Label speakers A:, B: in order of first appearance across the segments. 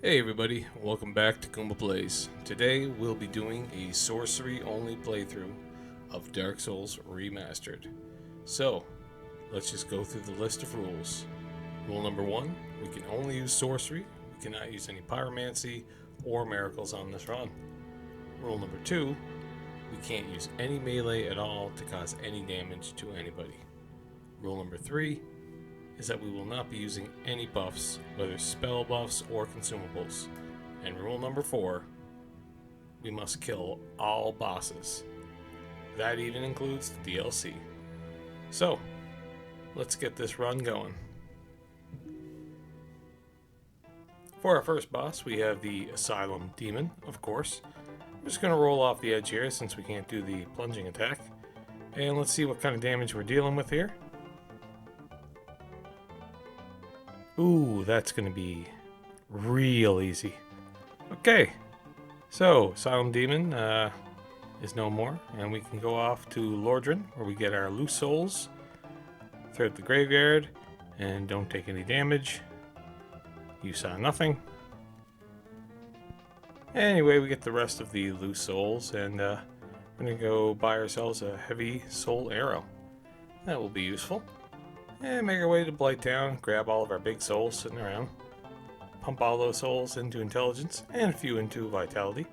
A: Hey everybody, welcome back to Goomba Plays. Today we'll be doing a sorcery only playthrough of Dark Souls Remastered. So, let's just go through the list of rules. Rule number 1, we can only use sorcery. We cannot use any pyromancy or miracles on this run. Rule number 2, we can't use any melee at all to cause any damage to anybody. Rule number 3, is that we will not be using any buffs, whether spell buffs or consumables. And rule number 4, we must kill all bosses. That even includes the DLC. So, let's get this run going. For our first boss, we have the Asylum Demon, of course. We're just going to roll off the edge here since we can't do the plunging attack. And let's see what kind of damage we're dealing with here. Ooh, that's going to be real easy. Okay, so Asylum Demon is no more, and we can go off to Lordran, where we get our loose souls, throughout the graveyard, and don't take any damage. You saw nothing. Anyway, we get the rest of the loose souls, and we're going to go buy ourselves a heavy soul arrow. That will be useful. And make our way to Blighttown, grab all of our big souls sitting around, pump all those souls into intelligence and a few into vitality.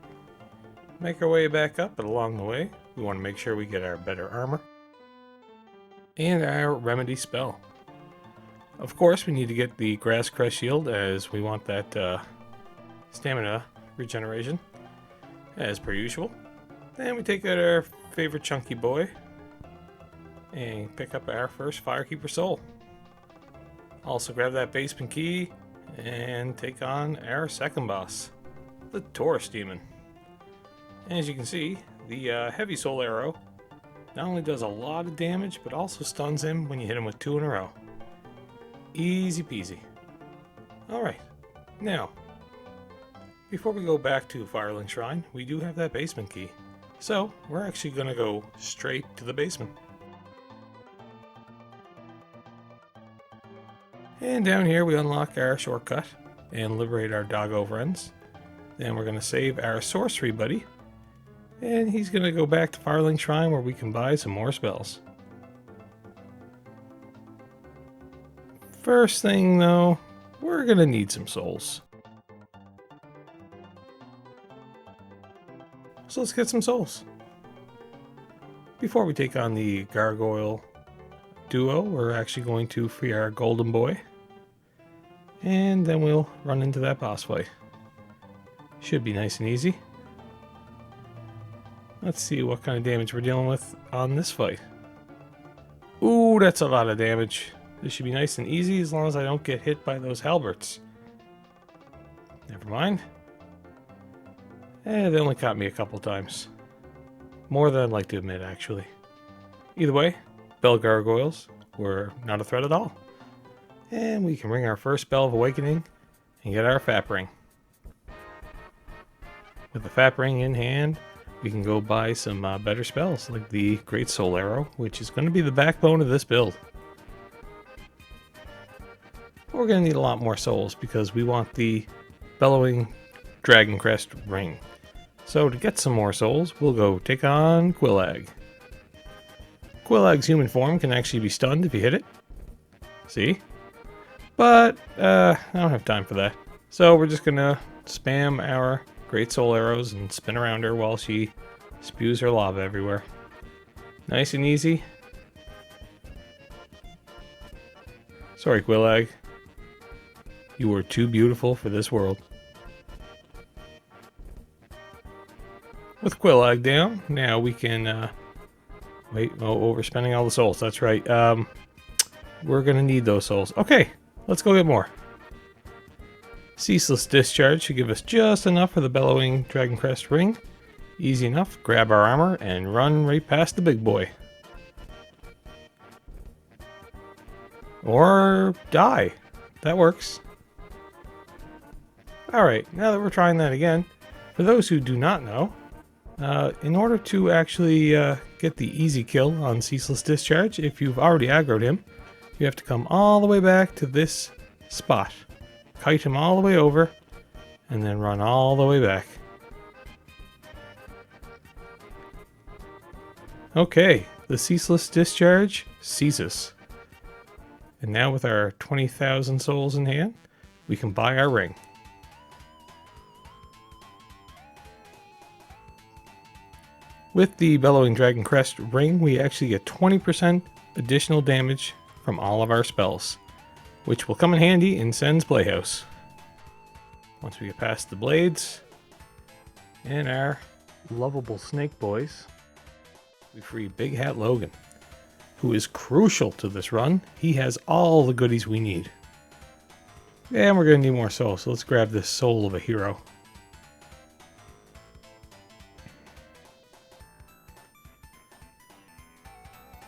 A: Make our way back up, but along the way, we want to make sure we get our better armor and our remedy spell. Of course, we need to get the Grass Crest Shield as we want that stamina regeneration, as per usual. Then we take out our favorite chunky boy and pick up our first Firekeeper soul. Also grab that basement key and take on our second boss, the Taurus Demon. And as you can see, the heavy soul arrow not only does a lot of damage, but also stuns him when you hit him with 2 in a row. Easy peasy. Alright, now, before we go back to Firelink Shrine, we do have that basement key. So, we're actually going to go straight to the basement. And down here we unlock our shortcut and liberate our doggo friends. Then we're going to save our sorcery buddy. And he's going to go back to Firelink Shrine where we can buy some more spells. First thing though, we're going to need some souls. So let's get some souls. Before we take on the gargoyle duo, we're actually going to free our golden boy. And then we'll run into that boss fight. Should be nice and easy. Let's see what kind of damage we're dealing with on this fight. Ooh, that's a lot of damage. This should be nice and easy as long as I don't get hit by those halberds. Never mind. They only caught me a couple times. More than I'd like to admit, actually. Either way, bell gargoyles were not a threat at all. And we can ring our first bell of awakening and get our Fap Ring. With the Fap Ring in hand, we can go buy some better spells, like the Great Soul Arrow, which is going to be the backbone of this build. We're going to need a lot more souls because we want the Bellowing Dragon Crest Ring. So to get some more souls, we'll go take on Quillag. Quillag's human form can actually be stunned if you hit it. See? But I don't have time for that. So we're just going to spam our Great Soul Arrows and spin around her while she spews her lava everywhere. Nice and easy. Sorry, Quillag. You were too beautiful for this world. With Quillag down, now we can... Wait, oh, overspending all the souls. That's right. We're going to need those souls. Okay, let's go get more. Ceaseless Discharge should give us just enough for the Bellowing Dragon Crest Ring. Easy enough. Grab our armor and run right past the big boy. Or die. That works. Alright, now that we're trying that again, for those who do not know, in order to actually get the easy kill on Ceaseless Discharge, if you've already aggroed him, you have to come all the way back to this spot. Kite him all the way over, and then run all the way back. Okay, the ceaseless discharge ceases. And now with our 20,000 souls in hand, we can buy our ring. With the Bellowing Dragon Crest ring, we actually get 20% additional damage from all of our spells, which will come in handy in Sen's Playhouse. Once we get past the blades and our lovable snake boys, we free Big Hat Logan, who is crucial to this run. He has all the goodies we need. And we're going to need more souls, so let's grab this soul of a hero.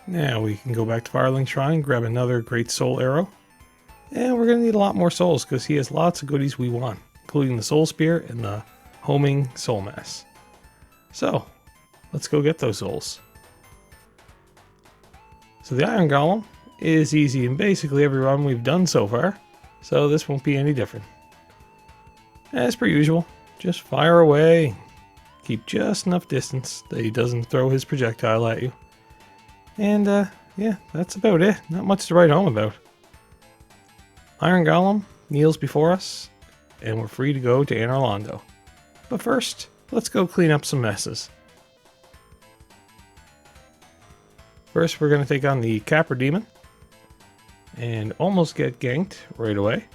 A: Now we can go back to Firelink Shrine, grab another Great Soul Arrow. And we're going to need a lot more souls because he has lots of goodies we want, including the Soul Spear and the Homing Soul Mass. So, let's go get those souls. So the Iron Golem is easy in basically every run we've done so far, so this won't be any different. As per usual, just fire away, keep just enough distance that he doesn't throw his projectile at you. And yeah, that's about it. Not much to write home about. Iron Golem kneels before us, and we're free to go to Anor Londo. But first, let's go clean up some messes. First, we're going to take on the Capra Demon, and almost get ganked right away.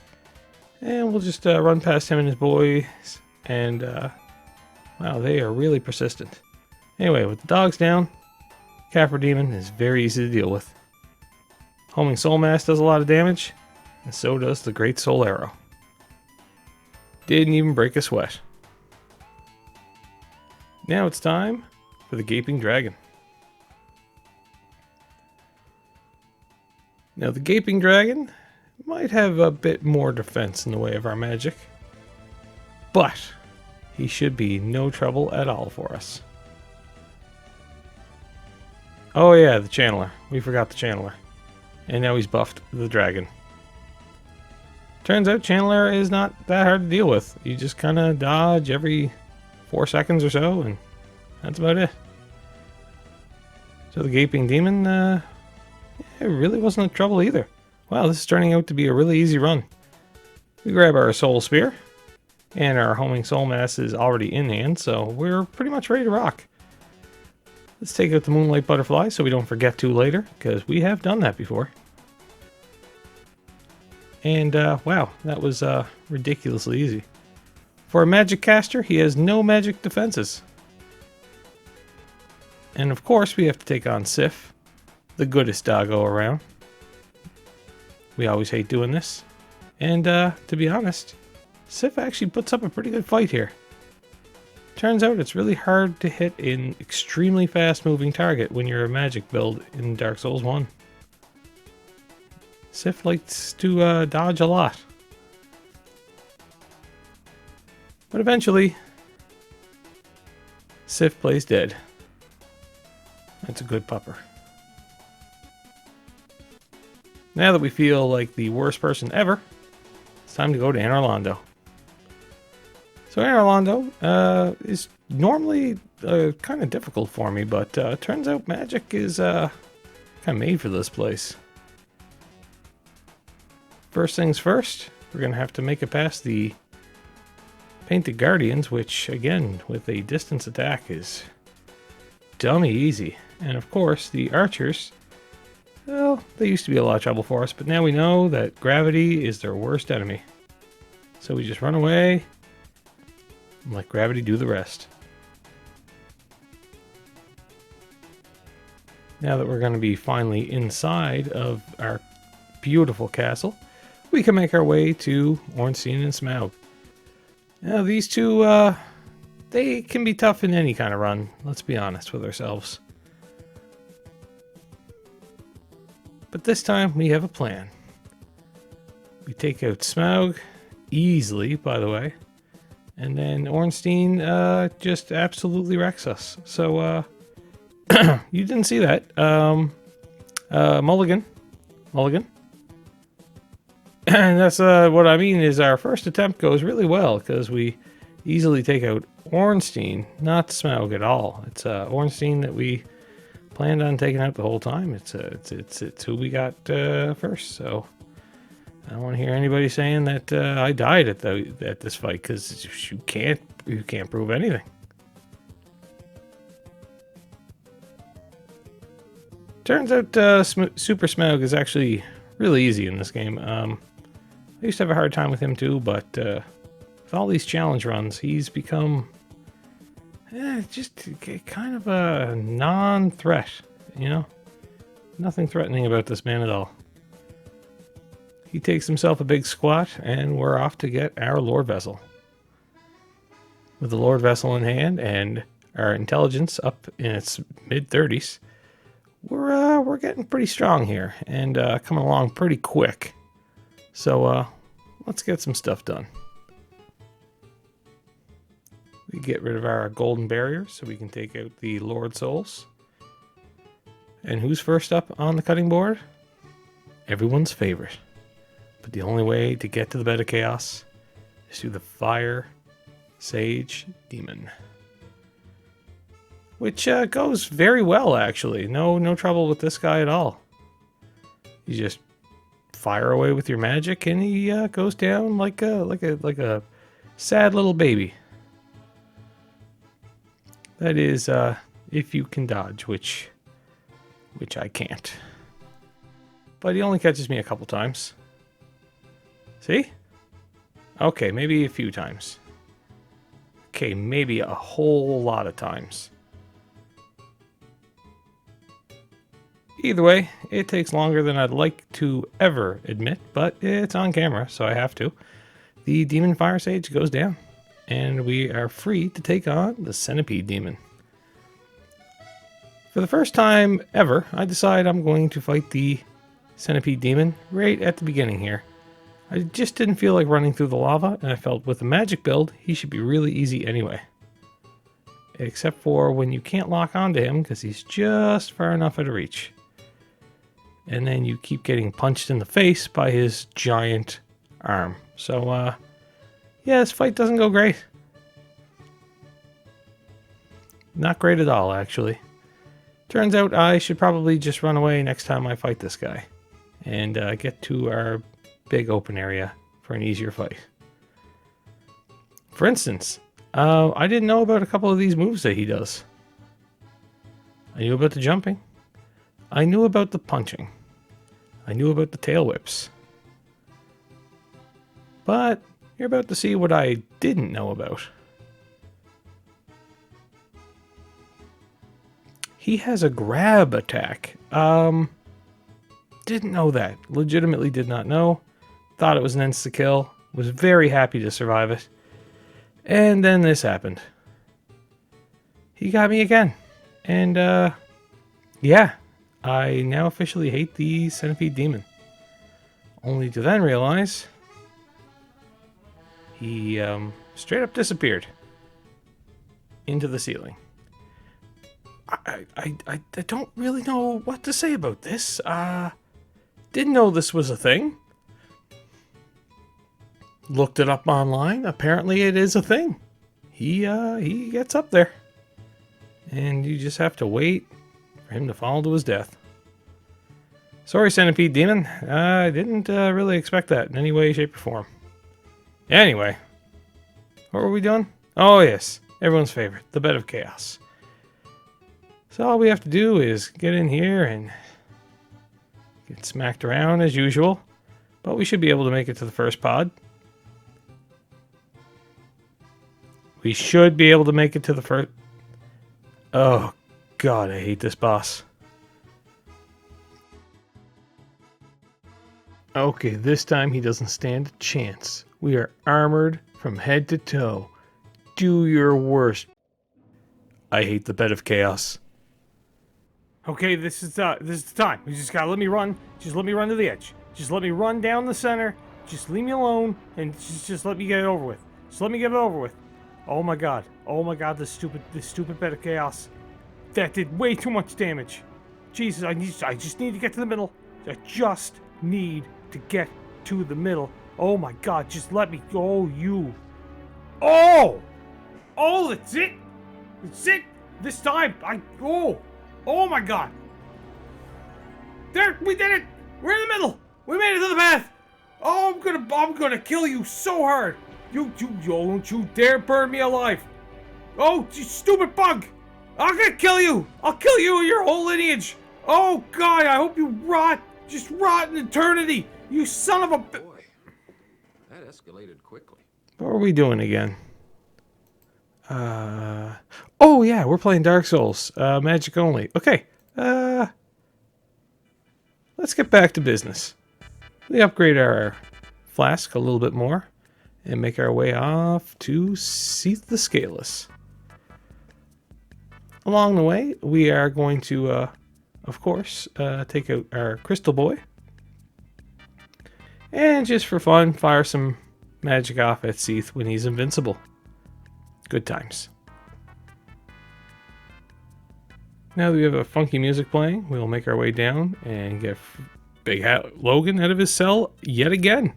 A: And we'll just run past him and his boys, and wow, they are really persistent. Anyway, with the dogs down, Capra Demon is very easy to deal with. Homing Soul Mass does a lot of damage, and so does the Great Soul Arrow. Didn't even break a sweat. Now it's time for the Gaping Dragon. Now the Gaping Dragon might have a bit more defense in the way of our magic, but he should be no trouble at all for us. Oh yeah, the Channeler. We forgot the Channeler. And now he's buffed the dragon. Turns out Channeler is not that hard to deal with. You just kind of dodge every 4 seconds or so, and that's about it. So the Gaping Demon, it really wasn't a trouble either. Wow, this is turning out to be a really easy run. We grab our Soul Spear, and our Homing Soul Mass is already in hand, so we're pretty much ready to rock. Let's take out the Moonlight Butterfly so we don't forget to later, because we have done that before. And wow, that was ridiculously easy. For a magic caster, he has no magic defenses. And of course, we have to take on Sif, the goodest doggo around. We always hate doing this. And to be honest, Sif actually puts up a pretty good fight here. Turns out it's really hard to hit an extremely fast moving target when you're a magic build in Dark Souls 1. Sif likes to dodge a lot. But eventually, Sif plays dead. That's a good pupper. Now that we feel like the worst person ever, it's time to go to Anor Londo. So Anor Londo is normally kind of difficult for me, but turns out magic is kind of made for this place. First things first, we're going to have to make it past the Painted Guardians, which, again, with a distance attack is dummy easy. And of course, the archers, well, they used to be a lot of trouble for us, but now we know that gravity is their worst enemy. So we just run away and let gravity do the rest. Now that we're going to be finally inside of our beautiful castle, we can make our way to Ornstein and Smaug. Now these two, they can be tough in any kind of run, let's be honest with ourselves. But this time we have a plan. We take out Smaug, easily by the way, and then Ornstein just absolutely wrecks us. So you didn't see that. Mulligan. And that's what I mean is our first attempt goes really well because we easily take out Ornstein, not Smaug at all. It's Ornstein that we planned on taking out the whole time. It's who we got first. So I don't want to hear anybody saying that I died at this fight because you can't prove anything. Turns out Super Smaug is actually really easy in this game. I used to have a hard time with him too, but with all these challenge runs, he's become just kind of a non-threat, you know? Nothing threatening about this man at all. He takes himself a big squat, and we're off to get our Lord Vessel. With the Lord Vessel in hand and our intelligence up in its mid-30s, we're getting pretty strong here and coming along pretty quick. So let's get some stuff done. We get rid of our golden barrier so we can take out the Lord Souls. And who's first up on the cutting board? Everyone's favorite. But the only way to get to the bed of chaos is through the Fire Sage Demon. Which goes very well, actually. No trouble with this guy at all. You just fire away with your magic, and he goes down like a sad little baby. That is, if you can dodge, which I can't. But he only catches me a couple times. See? Okay, maybe a few times. Okay, maybe a whole lot of times. Either way, it takes longer than I'd like to ever admit, but it's on camera, so I have to. The Demon Fire Sage goes down, and we are free to take on the Centipede Demon. For the first time ever, I decide I'm going to fight the Centipede Demon right at the beginning here. I just didn't feel like running through the lava, and I felt with the magic build, he should be really easy anyway. Except for when you can't lock onto him because he's just far enough out of reach. And then you keep getting punched in the face by his giant arm. So, yeah, this fight doesn't go great. Not great at all, actually. Turns out I should probably just run away next time I fight this guy. And get to our big open area for an easier fight. For instance, I didn't know about a couple of these moves that he does. I knew about the jumping. I knew about the punching. I knew about the tail whips. But you're about to see what I didn't know about. He has a grab attack. Didn't know that. Legitimately did not know. Thought it was an insta-kill. Was very happy to survive it. And then this happened. He got me again. And, yeah. I now officially hate the Centipede Demon. Only to then realize he straight up disappeared into the ceiling. I don't really know what to say about this. Didn't know this was a thing. Looked it up online. Apparently it is a thing. He gets up there. And you just have to wait for him to fall to his death. Sorry, Centipede Demon. I didn't really expect that in any way, shape, or form. Anyway. What were we doing? Oh, yes. Everyone's favorite. The Bed of Chaos. So all we have to do is get in here and get smacked around as usual. But we should be able to make it to the first pod. We should be able to make it to the first... Oh, God, I hate this boss. Okay, this time he doesn't stand a chance. We are armored from head to toe. Do your worst. I hate the Bed of Chaos. Okay, this is the time. You just gotta let me run. Just let me run to the edge. Just let me run down the center. Just leave me alone and just let me get it over with. Just let me get it over with. Oh my god. Oh my god, this stupid Bed of Chaos. That did way too much damage. Jesus, I just need to get to the middle. I just need to get
B: to the middle. Oh my god, just let me go, you. Oh! Oh, that's it! That's it! This time, oh my god. There, we did it! We're in the middle! We made it to the path! Oh, I'm gonna kill you so hard! You, don't you dare burn me alive! Oh, you stupid bug! I'm gonna kill you! I'll kill you and your whole lineage! Oh god, I hope you rot! Just rot in eternity! You son of a...
C: Boy, that escalated quickly.
A: What are we doing again? Oh yeah, we're playing Dark Souls. Magic only. Okay. Let's get back to business. We upgrade our flask a little bit more and make our way off to Seath the Scaleless. Along the way, we are going to, of course, take out our Crystal Boy. And just for fun, fire some magic off at Seath when he's invincible. Good times. Now that we have a funky music playing, we'll make our way down and get Big Hat Logan out of his cell yet again.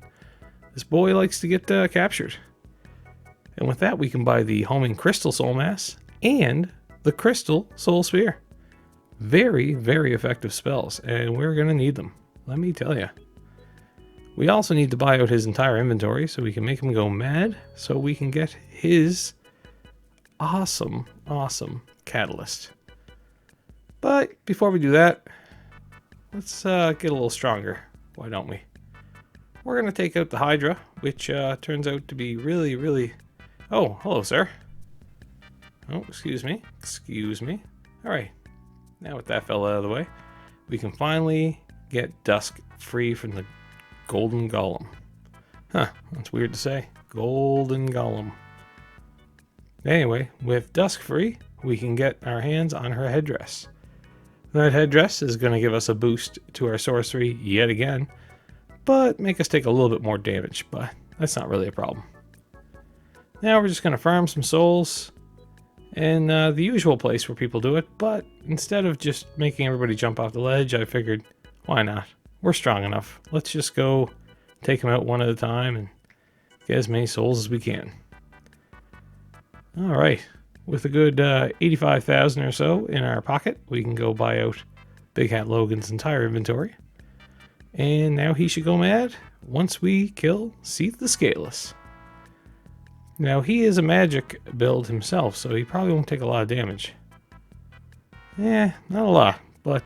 A: This boy likes to get captured. And with that, we can buy the Homing Crystal Soul Mass and the Crystal Soul Sphere. Very, very effective spells, and we're going to need them, let me tell you. We also need to buy out his entire inventory so we can make him go mad, so we can get his awesome, awesome catalyst. But before we do that, let's get a little stronger. Why don't we? We're going to take out the Hydra, which turns out to be really, really... Oh, hello, sir. Oh, excuse me. Excuse me. All right. Now with that fella out of the way, we can finally get Dusk free from the Golden Golem. Huh, that's weird to say. Golden Golem. Anyway, with Dusk free, we can get our hands on her headdress. That headdress is going to give us a boost to our sorcery yet again, but make us take a little bit more damage, but that's not really a problem. Now we're just going to farm some souls in the usual place where people do it, but instead of just making everybody jump off the ledge, I figured, why not? We're strong enough. Let's just go take them out one at a time and get as many souls as we can. Alright, with a good 85,000 or so in our pocket, we can go buy out Big Hat Logan's entire inventory. And now he should go mad once we kill Seath the Scaleless. Now he is a magic build himself, so he probably won't take a lot of damage. Yeah, not a lot, but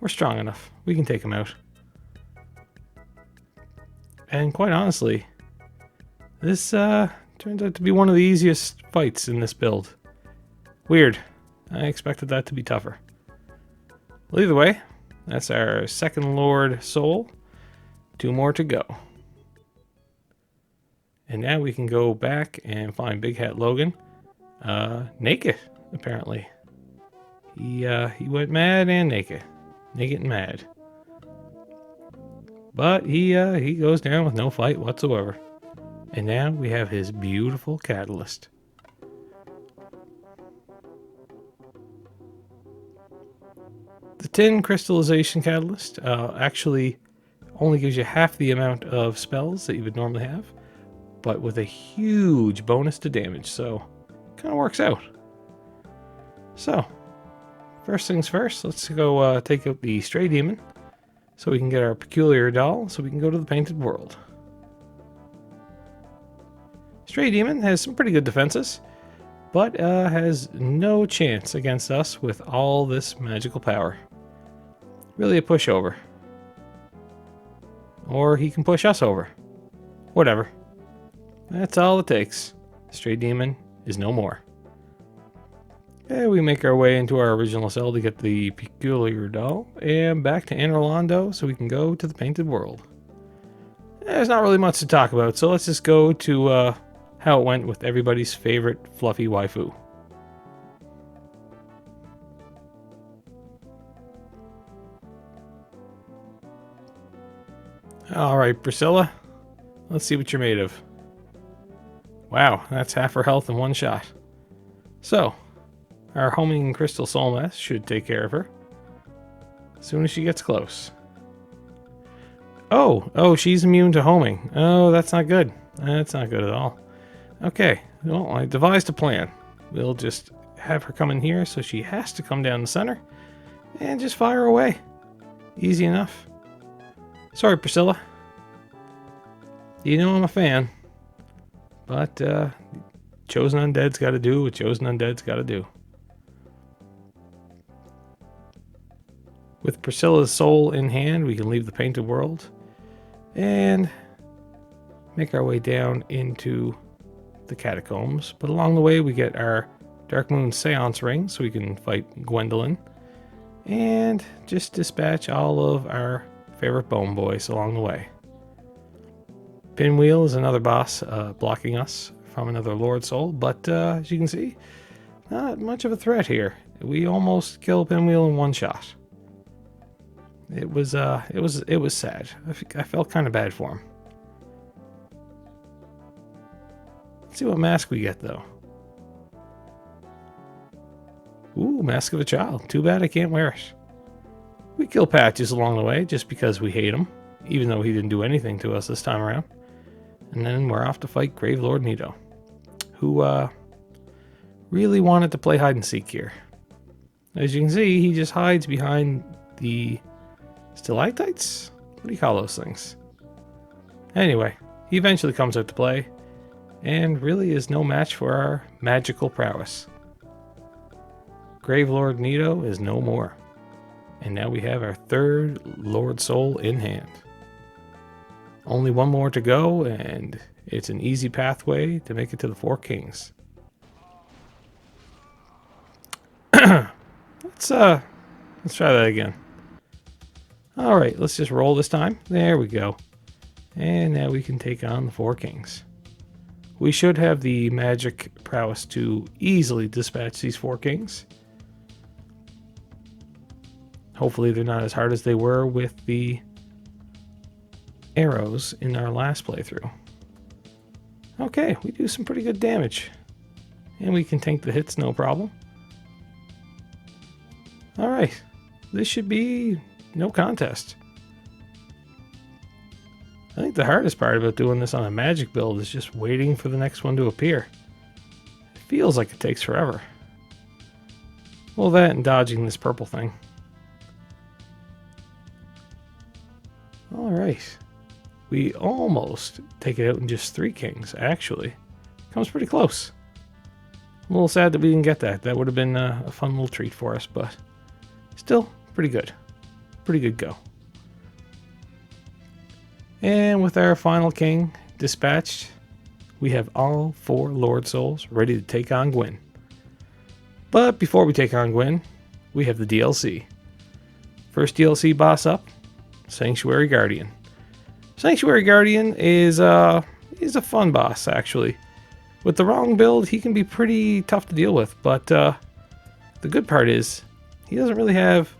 A: we're strong enough. We can take him out. And quite honestly, this turns out to be one of the easiest fights in this build. Weird. I expected that to be tougher. Well, either way, that's our second Lord Soul. 2 more to go. And now we can go back and find Big Hat Logan. Naked, apparently. He went mad and naked. Naked and mad. But he goes down with no fight whatsoever. And now we have his beautiful catalyst. The tin crystallization catalyst actually only gives you half the amount of spells that you would normally have, but with a huge bonus to damage, so kind of works out. So, first things first, let's go take out the Stray Demon, so we can get our Peculiar Doll, so we can go to the Painted World. Stray Demon has some pretty good defenses, but has no chance against us with all this magical power. Really a pushover. Or he can push us over. Whatever. That's all it takes. Stray Demon is no more. And we make our way into our original cell to get the Peculiar Doll, and back to Anne Rolando so we can go to the Painted World. There's not really much to talk about, so let's just go to how it went with everybody's favorite fluffy waifu. Alright, Priscilla. Let's see what you're made of. Wow, that's half her health in one shot. So, our Homing Crystal Soul Mass should take care of her as soon as she gets close. Oh, she's immune to homing. Oh, that's not good. That's not good at all. Okay, well, I devised a plan. We'll just have her come in here, so she has to come down the center, and just fire away. Easy enough. Sorry, Priscilla. You know I'm a fan. But, Chosen Undead's gotta do what Chosen Undead's gotta do. With Priscilla's soul in hand, we can leave the painted world and make our way down into the catacombs. But along the way, we get our Dark Moon Seance ring so we can fight Gwendolyn and just dispatch all of our favorite bone boys along the way. Pinwheel is another boss blocking us from another Lord Soul, but as you can see, not much of a threat here. We almost killed Pinwheel in one shot. It was sad. I felt kind of bad for him. Let's see what mask we get though. Ooh, Mask of a Child. Too bad I can't wear it. We kill Patches along the way just because we hate him, even though he didn't do anything to us this time around. And then we're off to fight Gravelord Nito, who really wanted to play hide and seek here. As you can see, he just hides behind the stalactites? What do you call those things? Anyway, he eventually comes out to play, and really is no match for our magical prowess. Gravelord Nito is no more. And now we have our third Lord Soul in hand. Only one more to go, and it's an easy pathway to make it to the Four Kings. Let's try that again. Alright, let's just roll this time. There we go. And now we can take on the Four Kings. We should have the magic prowess to easily dispatch these Four Kings. Hopefully they're not as hard as they were with the arrows in our last playthrough. Okay, we do some pretty good damage. And we can tank the hits, no problem. Alright, this should be no contest. I think the hardest part about doing this on a magic build is just waiting for the next one to appear. It feels like it takes forever. Well, that and dodging this purple thing. Alright. We almost take it out in just 3 kings, actually. Comes pretty close. I'm a little sad that we didn't get that. That would have been a fun little treat for us, but still, pretty good. Pretty good go. And with our final king dispatched, we have all 4 Lord Souls ready to take on Gwyn. But before we take on Gwyn, we have the DLC. First DLC boss up, Sanctuary Guardian. Sanctuary Guardian is a fun boss, actually. With the wrong build, he can be pretty tough to deal with, but the good part is he doesn't really have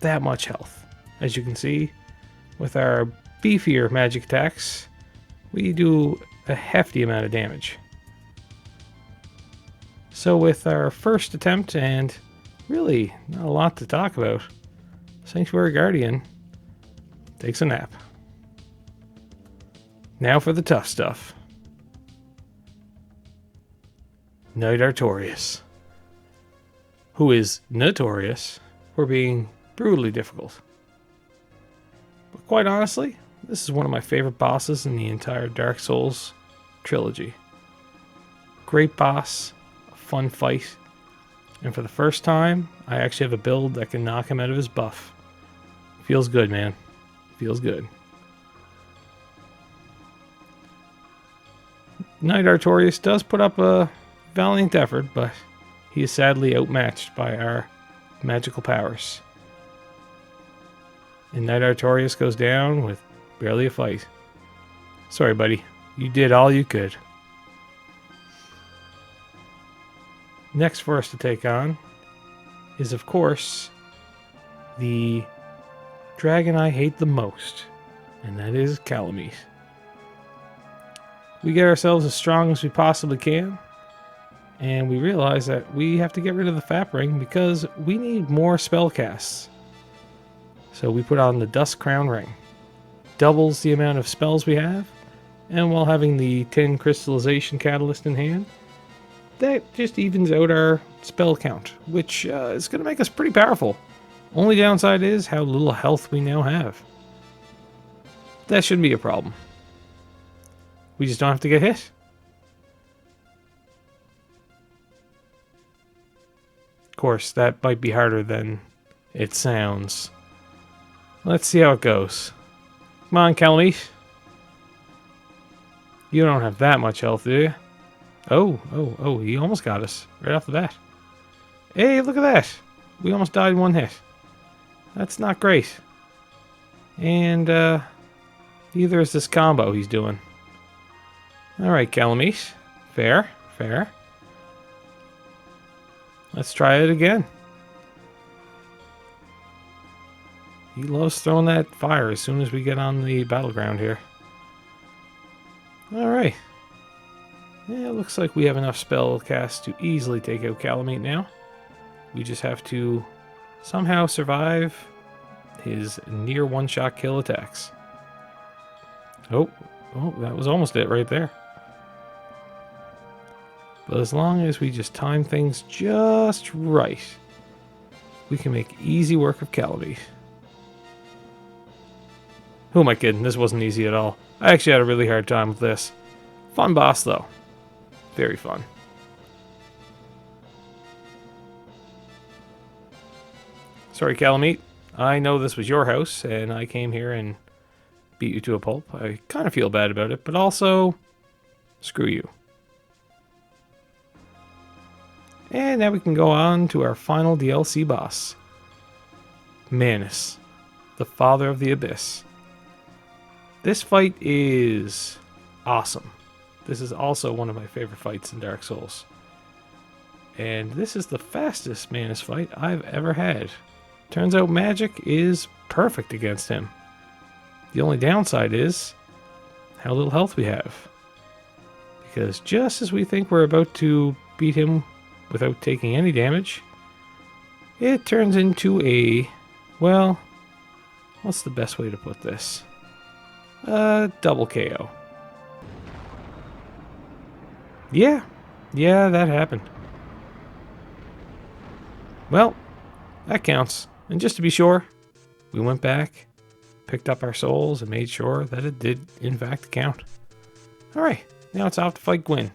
A: that much health. As you can see, with our beefier magic attacks, we do a hefty amount of damage. So with our first attempt, and really not a lot to talk about, Sanctuary Guardian takes a nap. Now for the tough stuff. Knight Artorias, who is notorious for being brutally difficult. But quite honestly, this is one of my favorite bosses in the entire Dark Souls trilogy. Great boss, a fun fight, and for the first time, I actually have a build that can knock him out of his buff. Feels good, man. Feels good. Knight Artorias does put up a valiant effort, but he is sadly outmatched by our magical powers. And Knight Artorias goes down with barely a fight. Sorry, buddy. You did all you could. Next for us to take on is, of course, the dragon I hate the most, and that is Calamite. We get ourselves as strong as we possibly can, and we realize that we have to get rid of the Fap Ring because we need more spell casts. So we put on the Dust Crown Ring. doubles the amount of spells we have, and while having the 10 crystallization catalyst in hand, that just evens out our spell count, which is going to make us pretty powerful. Only downside is how little health we now have. That shouldn't be a problem. We just don't have to get hit. Of course, that might be harder than it sounds. Let's see how it goes. Come on, Calamite. You don't have that much health, do you? Oh, he almost got us right off the bat. Hey, look at that. We almost died in one hit. That's not great. And, neither is this combo he's doing. Alright, Calamite. Fair. Let's try it again. He loves throwing that fire as soon as we get on the battleground here. Alright. Yeah, it looks like we have enough spell cast to easily take out Calamite now. We just have to somehow survive his near one-shot kill attacks. Oh, that was almost it right there. But as long as we just time things just right, we can make easy work of Calamite. Who am I kidding? This wasn't easy at all. I actually had a really hard time with this. Fun boss, though. Very fun. Sorry, Calamite. I know this was your house, and I came here and beat you to a pulp. I kind of feel bad about it, but also, screw you. And now we can go on to our final DLC boss. Manus, the Father of the Abyss. This fight is awesome. This is also one of my favorite fights in Dark Souls. And this is the fastest Manus fight I've ever had. Turns out magic is perfect against him. The only downside is how little health we have. Because just as we think we're about to beat him without taking any damage, it turns into a, well, what's the best way to put this? Double KO. Yeah, that happened. Well, that counts. And just to be sure, we went back, picked up our souls, and made sure that it did, in fact, count. Alright, now it's off to fight Gwyn.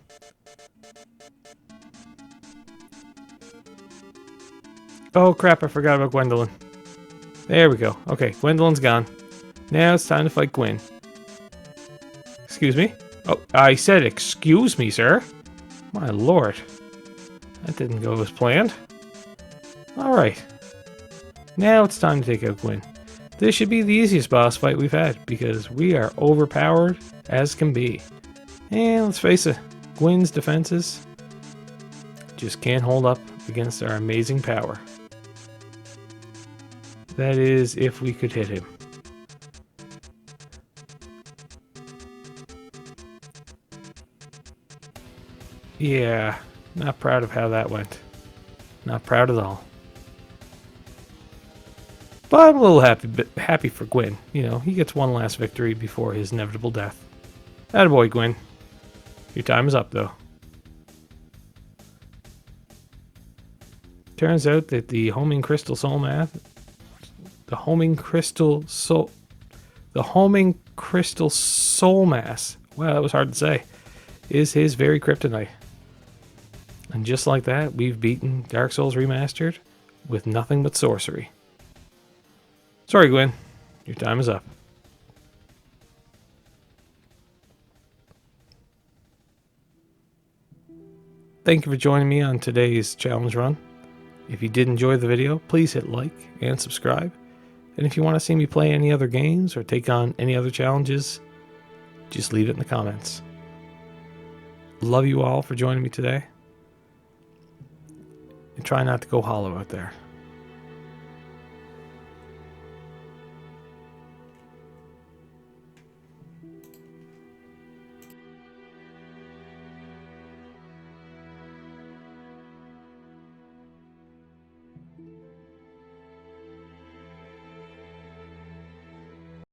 A: Oh crap, I forgot about Gwendolyn. There we go. Okay, Gwendolyn's gone. Now it's time to fight Gwyn. Excuse me? Oh, I said excuse me, sir. My lord. That didn't go as planned. Alright. Now it's time to take out Gwyn. This should be the easiest boss fight we've had, because we are overpowered as can be. And let's face it, Gwyn's defenses just can't hold up against our amazing power. That is, if we could hit him. Yeah, not proud of how that went. Not proud at all. But I'm a little happy for Gwyn. You know, he gets one last victory before his inevitable death. Attaboy, Gwyn. Your time is up, though. Turns out that the homing crystal soul mass, the homing crystal soul mass, wow, that was hard to say, is his very kryptonite. And just like that, we've beaten Dark Souls Remastered with nothing but sorcery. Sorry, Gwyn. Your time is up. Thank you for joining me on today's challenge run. If you did enjoy the video, please hit like and subscribe. And if you want to see me play any other games or take on any other challenges, just leave it in the comments. Love you all for joining me today. And try not to go hollow out there.